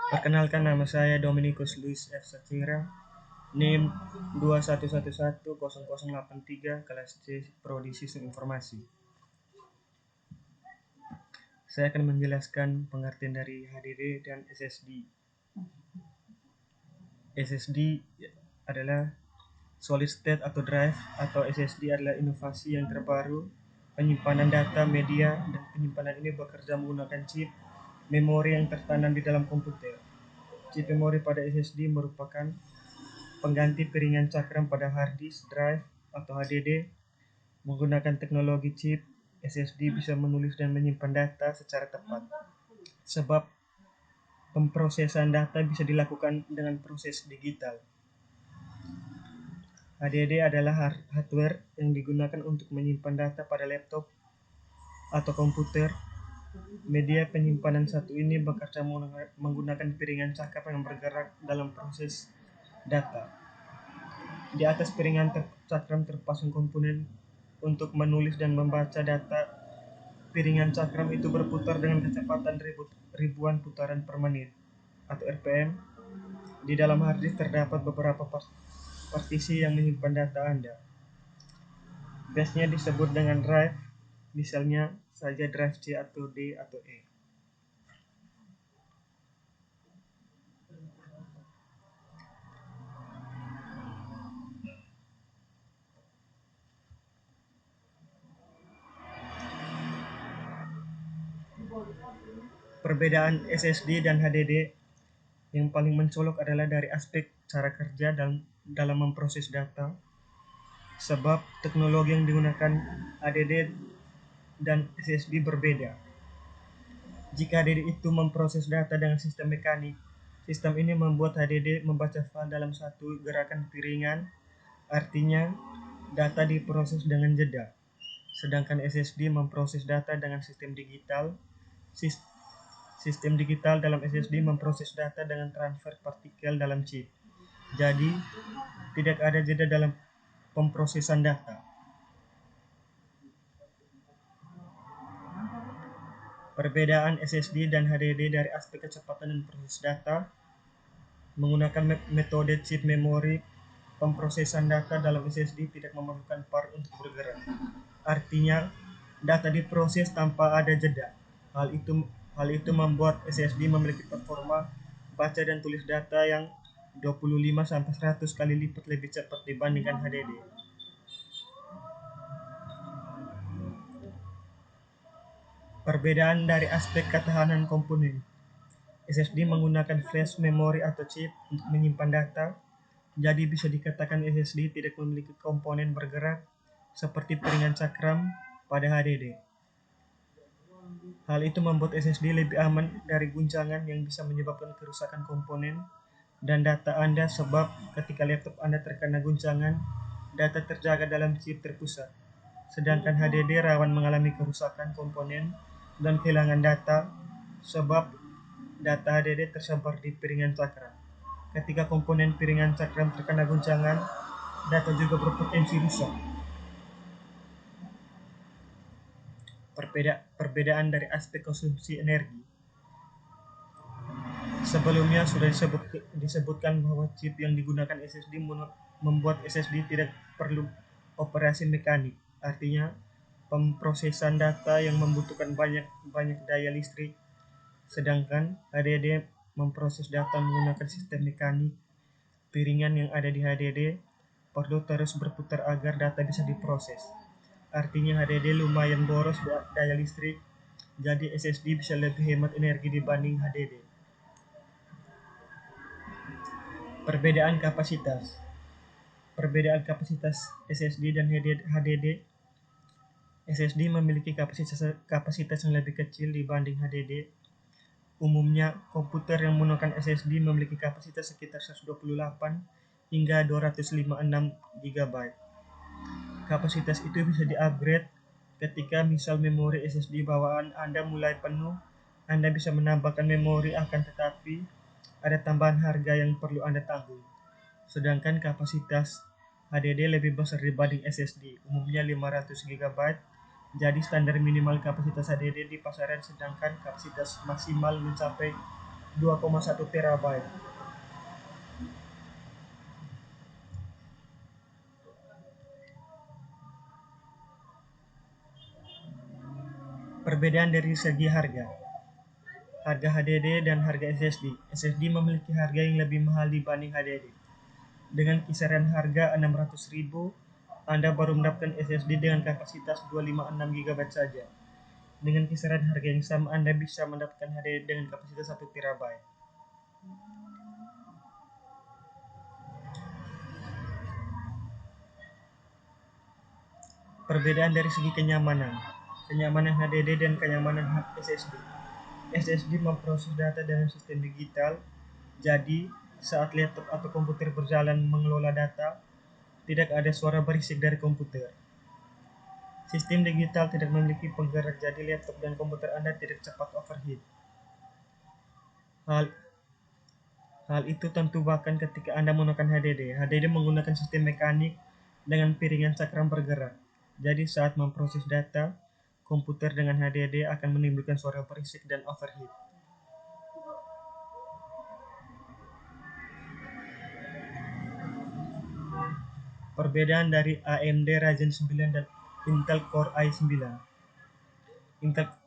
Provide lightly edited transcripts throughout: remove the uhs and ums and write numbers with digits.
Perkenalkan, nama saya Dominikus Luis F. Satira, NIM 21110083, kelas C, Prodi Sistem Informasi. Saya akan menjelaskan pengertian dari HDD dan SSD. SSD adalah Solid State atau Drive, atau SSD adalah inovasi yang terbaru penyimpanan data media, dan penyimpanan ini bekerja menggunakan chip memori yang tertanam di dalam komputer. Chip memori pada SSD merupakan pengganti piringan cakram pada hard disk drive atau HDD. Menggunakan teknologi chip, SSD bisa menulis dan menyimpan data secara tepat, sebab pemrosesan data bisa dilakukan dengan proses digital. HDD adalah hardware yang digunakan untuk menyimpan data pada laptop atau komputer. Media penyimpanan satu ini bekerja menggunakan piringan cakram yang bergerak dalam proses data. Di atas piringan cakram terpasang komponen untuk menulis dan membaca data. Piringan cakram itu berputar dengan kecepatan ribuan putaran per menit atau RPM. Di dalam hard disk terdapat beberapa partisi yang menyimpan data Anda. Biasanya disebut dengan drive, misalnya saja drive C atau D atau E. Perbedaan SSD dan HDD yang paling mencolok adalah dari aspek cara kerja dalam memproses data, sebab teknologi yang digunakan HDD dan SSD berbeda. Jika HDD itu memproses data dengan sistem mekanik, sistem ini membuat HDD membaca file dalam satu gerakan piringan, artinya data diproses dengan jeda. Sedangkan SSD memproses data dengan sistem digital. Sistem digital dalam SSD memproses data dengan transfer partikel dalam chip. Jadi, tidak ada jeda dalam pemrosesan data. Perbedaan SSD dan HDD dari aspek kecepatan dan proses data. Menggunakan metode chip memori, pemrosesan data dalam SSD tidak memerlukan part untuk bergerak. Artinya, data diproses tanpa ada jeda. Hal itu membuat SSD memiliki performa baca dan tulis data yang 25-100 kali lipat lebih cepat dibandingkan HDD. Perbedaan dari aspek ketahanan komponen. SSD menggunakan flash memory atau chip untuk menyimpan data, jadi bisa dikatakan SSD tidak memiliki komponen bergerak seperti piringan cakram pada HDD. Hal itu membuat SSD lebih aman dari guncangan yang bisa menyebabkan kerusakan komponen dan data Anda, sebab ketika laptop Anda terkena guncangan, data terjaga dalam chip terpusat. Sedangkan HDD rawan mengalami kerusakan komponen dan kehilangan data, sebab data HDD tersebar di piringan cakram. Ketika komponen piringan cakram terkena guncangan, data juga berpotensi rusak. Perbedaan dari aspek konsumsi energi. Sebelumnya sudah disebutkan bahwa chip yang digunakan SSD membuat SSD tidak perlu operasi mekanik, artinya pemrosesan data yang membutuhkan banyak daya listrik. Sedangkan HDD memproses data menggunakan sistem mekanik. Piringan yang ada di HDD perlu terus berputar agar data bisa diproses. Artinya HDD lumayan boros daya listrik, jadi SSD bisa lebih hemat energi dibanding HDD. Perbedaan kapasitas. Perbedaan kapasitas SSD dan HDD. SSD memiliki kapasitas yang lebih kecil dibanding HDD. Umumnya, komputer yang menggunakan SSD memiliki kapasitas sekitar 128 hingga 256 GB. Kapasitas itu bisa di-upgrade ketika misal memori SSD bawaan Anda mulai penuh. Anda bisa menambahkan memori, akan tetapi ada tambahan harga yang perlu Anda tanggung. Sedangkan kapasitas HDD lebih besar dibanding SSD, umumnya 500 GB Jadi standar minimal kapasitas HDD di pasaran sedangkan kapasitas maksimal mencapai 2,1 terabyte. Perbedaan dari segi harga. Harga HDD dan harga SSD. SSD memiliki harga yang lebih mahal dibanding HDD. Dengan kisaran harga 600.000, Anda baru mendapatkan SSD dengan kapasitas 256 GB saja. Dengan kisaran harga yang sama, Anda bisa mendapatkan HDD dengan kapasitas 1 TB. Perbedaan dari segi kenyamanan. Kenyamanan HDD dan kenyamanan SSD. SSD memproses data dalam sistem digital, jadi saat laptop atau komputer berjalan mengelola data, tidak ada suara berisik dari komputer. Sistem digital tidak memiliki penggerak, jadi laptop dan komputer Anda tidak cepat overheat. Hal itu tentu bahkan ketika Anda menggunakan HDD. HDD menggunakan sistem mekanik dengan piringan cakram bergerak. Jadi saat memproses data, komputer dengan HDD akan menimbulkan suara berisik dan overheat. Perbedaan dari AMD Ryzen 9 dan Intel Core i9.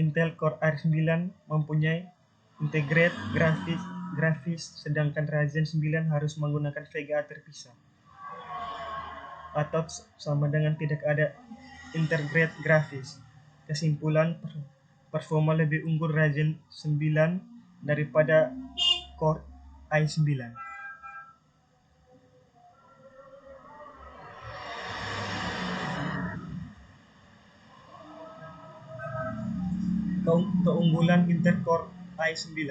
Intel Core i9 mempunyai integrated grafis, sedangkan Ryzen 9 harus menggunakan VGA terpisah. Atau sama dengan tidak ada integrated grafis. Kesimpulan, performa lebih unggul Ryzen 9 daripada Core i9. Keunggulan Intel Core i9.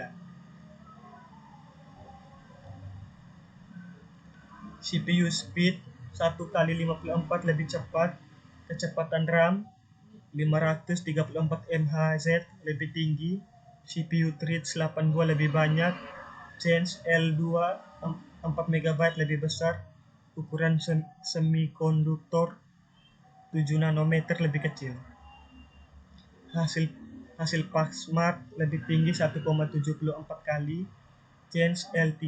CPU speed 1x54 lebih cepat, kecepatan RAM 534 MHz lebih tinggi, CPU threads 82 lebih banyak, change L2 4 MB lebih besar, ukuran semikonduktor 7 nanometer lebih kecil. Hasil Paxmart lebih tinggi 1,74 kali, change L3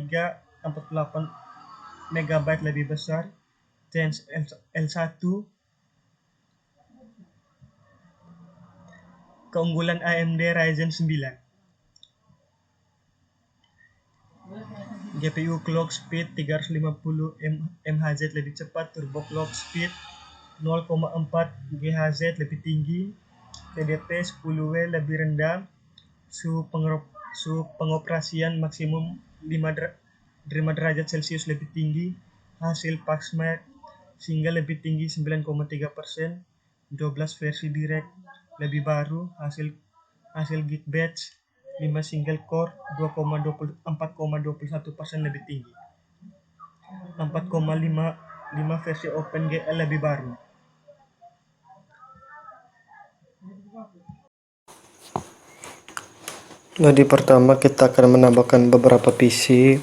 48 MB lebih besar, change L1. Keunggulan AMD Ryzen 9. GPU clock speed 350 MHz lebih cepat, turbo clock speed 0,4 GHz lebih tinggi, TDP 10W lebih rendah, suhu pengoperasian maksimum 5 derajat Celcius lebih tinggi, hasil Paxmart single lebih tinggi 9,3%, 12 versi direct lebih baru, hasil Geekbench 5 single core 4,21% lebih tinggi, 4,5 versi OpenGL lebih baru. Jadi pertama kita akan menambahkan beberapa PC,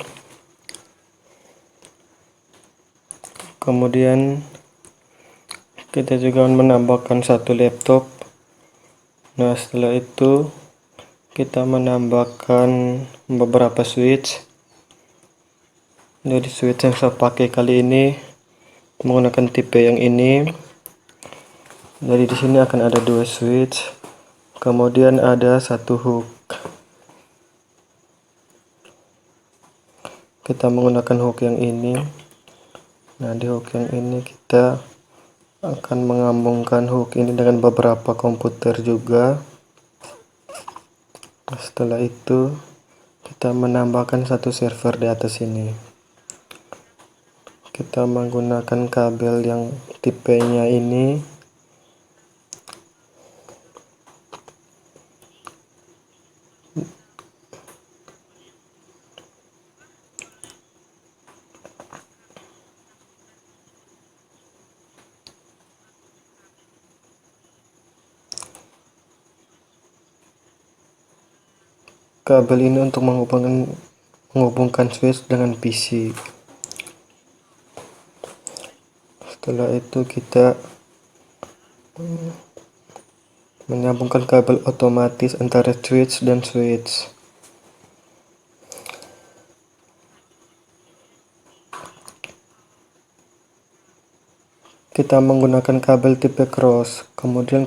kemudian kita juga menambahkan satu laptop. Nah, setelah itu kita menambahkan beberapa switch. Jadi switch yang saya pakai kali ini menggunakan tipe yang ini. Jadi di sini akan ada dua switch, kemudian ada satu hook. Kita menggunakan hook yang ini. Nah, di hook yang ini kita akan mengambungkan hook ini dengan beberapa komputer juga. Setelah itu kita menambahkan satu server di atas ini. Kita menggunakan kabel yang tipenya ini. Kabel ini untuk menghubungkan switch dengan PC. Setelah itu kita Menyambungkan kabel otomatis antara switch dan switch. Kita menggunakan kabel tipe cross, kemudian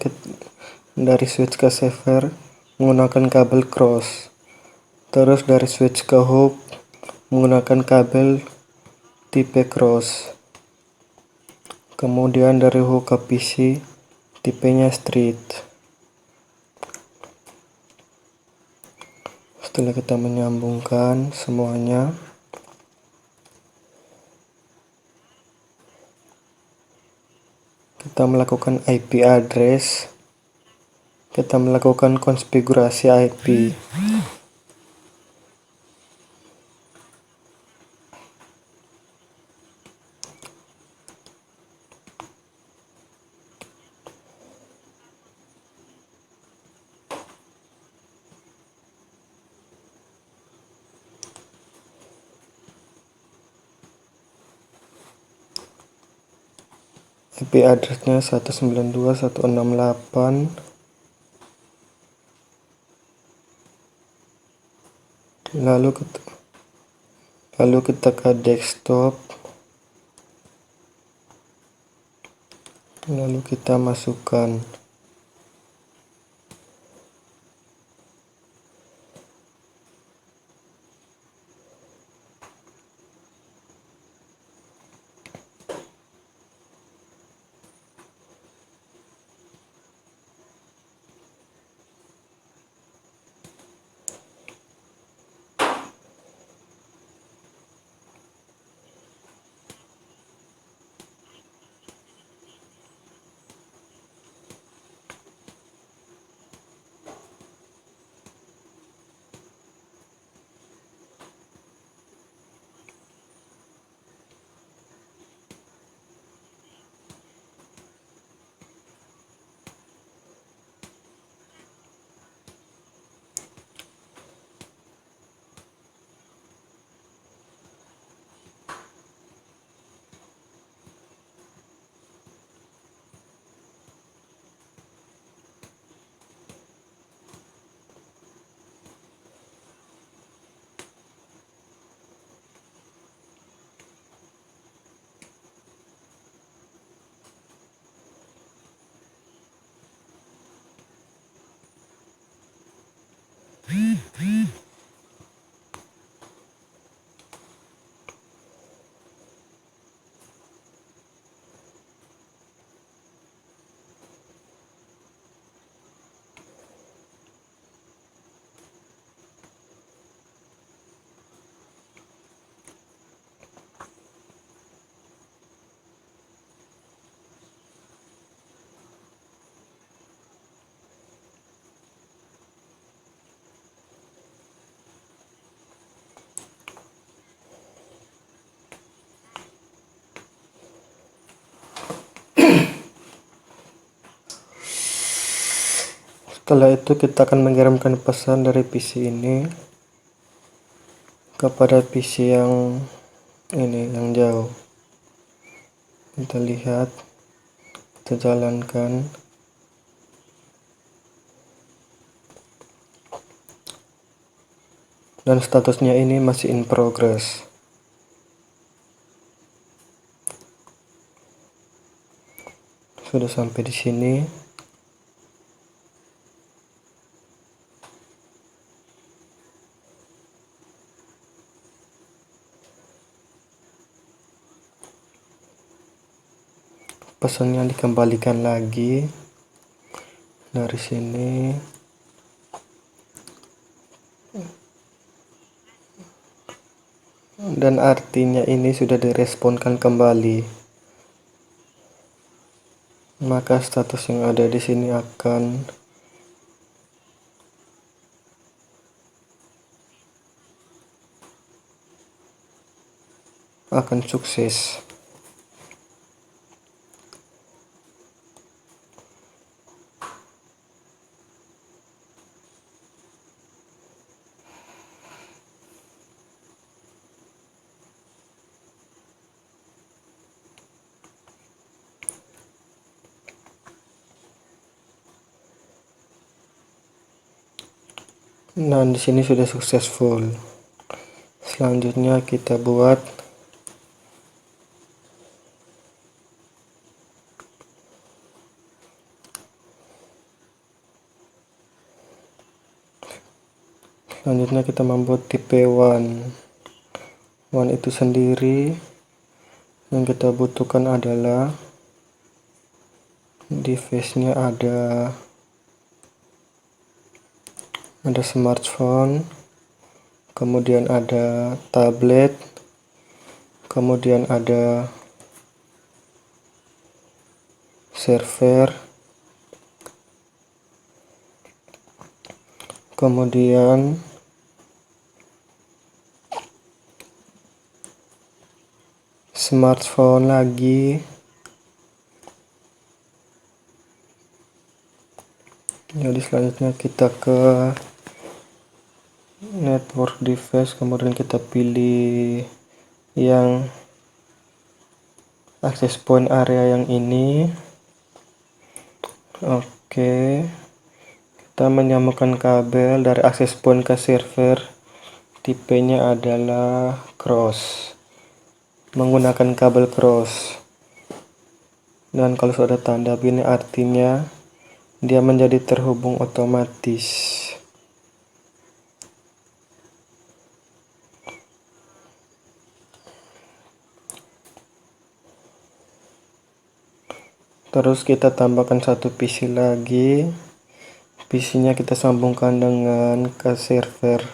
dari switch ke saver menggunakan kabel cross, terus dari switch ke hub menggunakan kabel tipe cross, kemudian dari hub ke PC tipenya straight. Setelah kita menyambungkan semuanya, kita melakukan IP address, kita melakukan konfigurasi IP. IP addressnya 192.168, lalu kita ke desktop, lalu kita masukkan Setelah itu kita akan mengirimkan pesan dari PC ini kepada PC yang jauh. Kita lihat, kita jalankan. Dan statusnya ini masih in progress. Sudah sampai di sini. Pesannya dikembalikan lagi dari sini. Dan artinya ini sudah diresponkan kembali. Maka status yang ada di sini akan sukses. Nah, di sini sudah successful. Selanjutnya kita buat membuat tipe one itu sendiri. Yang kita butuhkan adalah device-nya ada smartphone, kemudian ada tablet, kemudian ada server, kemudian smartphone lagi. Jadi selanjutnya kita ke network device, kemudian kita pilih yang access point area yang ini. Oke, kita menyambungkan kabel dari access point ke server. Tipenya adalah cross, menggunakan kabel cross. Dan kalau sudah tanda ini artinya dia menjadi terhubung otomatis. Terus kita tambahkan satu PC lagi. PC-nya kita sambungkan dengan ke server.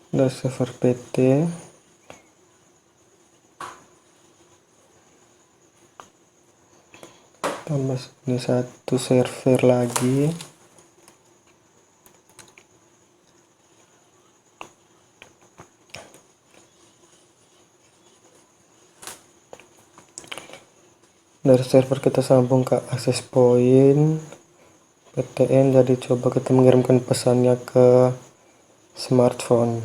Dari server PT. Tambah ini satu server lagi. Dari server kita sambung ke access point PTN. Jadi coba kita mengirimkan pesannya ke smartphone.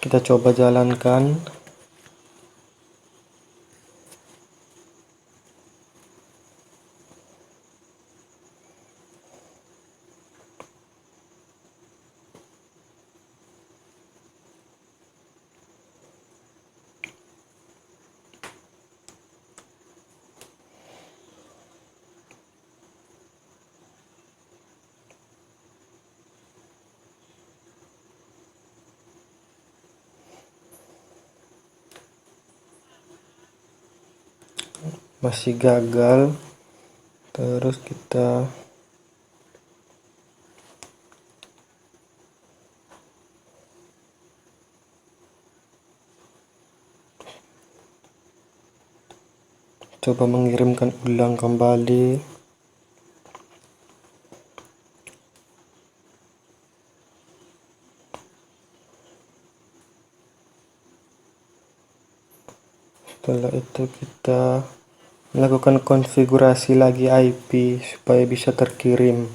Kita coba jalankan. Masih gagal. Terus kita coba mengirimkan ulang kembali. Setelah itu kita melakukan konfigurasi lagi IP supaya bisa terkirim.